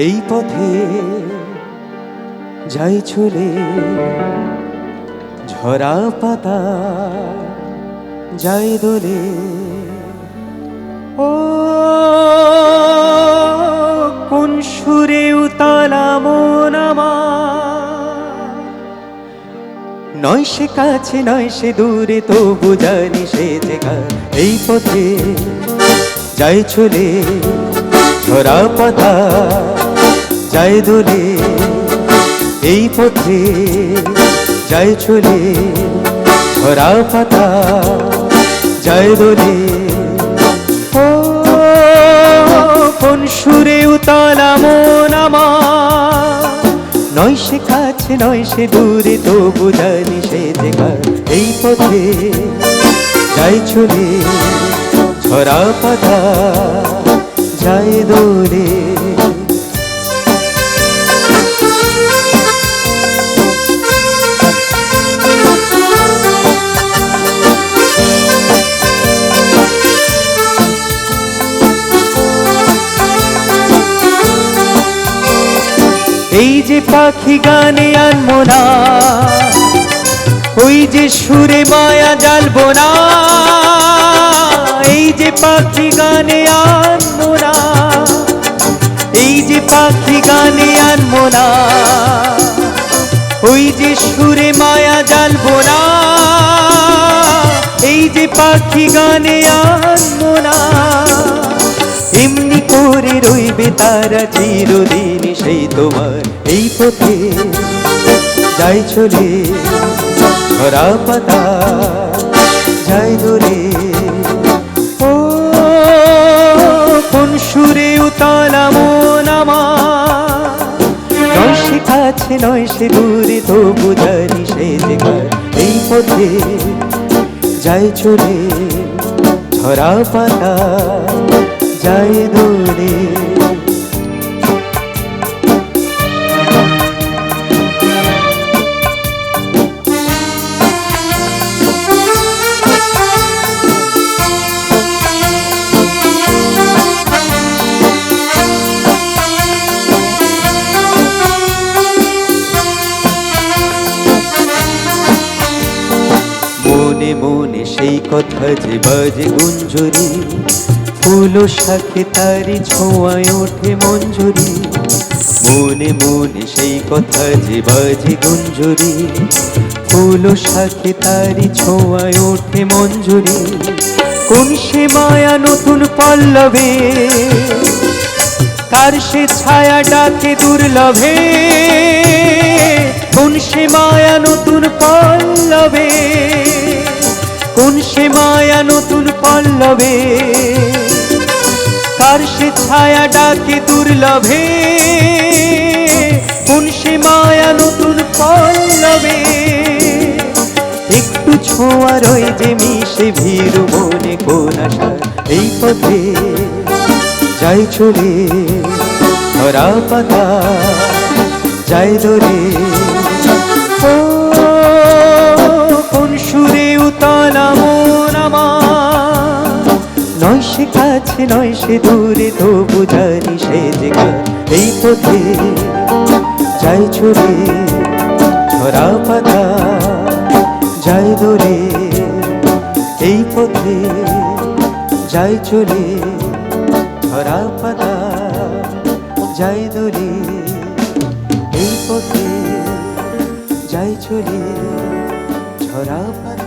এই পথে যাই চলে, ঝরা পাতা যাই দোলে। ও কোন সুরে উতালা মন আমার, নয় সে কাছে নয় সে দূরে, তবু জানি সে জায়গা। এই পথে যাই চলে, ঝরা পাতা যাই দোলে। এই পথে যাই চলে, ঝরা পাতা যাই দোলে। ও কোন সুরে উতালা মন আমার, নয় সে কাছে নয় সে দূরে, তবু জানি সে জায়গা। এই পথে যাই চলে, ঝরা পাতা যাই দোলে। এই যে পাখি গানে আনবো না, ওই যে সুরে মায়া জ্বালবো না। এই যে পাখি গানে আনবো না, এই যে পাখি গানে আনবো না। ওই যে সুরে মায়া জ্বালবো না, এই যে পাখি গানে আনবো না। এমনি করে রইবে তারা চিরদিন সেই তোমার। এই পথে যাই চলে, ঝরা পাতা যাই দোলে। ও কোন সুরে উতালা মন আমার, নয় সে কাছে নয় সে দূরে, তবু জানি সে জায়গা। এই পথে যাই চলে, ঝরা পাতা যাই দোলে। মনে মনে সেই কথা যে বাজে গুঞ্জরি, ফুল শাখে তারি ছোঁয়ায় ওঠে মঞ্জুরি। মনে মনে সেই কথা যে বাজে গুঞ্জরি, ফুল শাখে তারি ছোঁয়ায় ওঠে মঞ্জুরি। কোন সে মায়া নতুন পল্লবে, কার সে ছায়া ডাকে দুর্লভে। কোন সে মায়া নতুন পল্লবে, কোন সে মায়া নতুন পল্লবে, কার সে ছায়া ডাকে দুর্লভে। কোন সে মায়া নতুন পল্লবে, একটু ছোঁয়া রয়ে যে মিশে ভীরু মনে কোন আশা। এই পথে যাই চলে, ঝরা পাতা যাই দোলে। ও কোন সুরে উতালা মন আমার, নয় সে কাছে নয় সে দূরে, তবু জানি সে জায়গা। এই পথে যাই চলে, ঝরা পাতা যাই দোলে। এই পথে যাই চলে, ঝরা পাতা যাই দোলে। এই পথে যাই চলে, ঝরা পাতা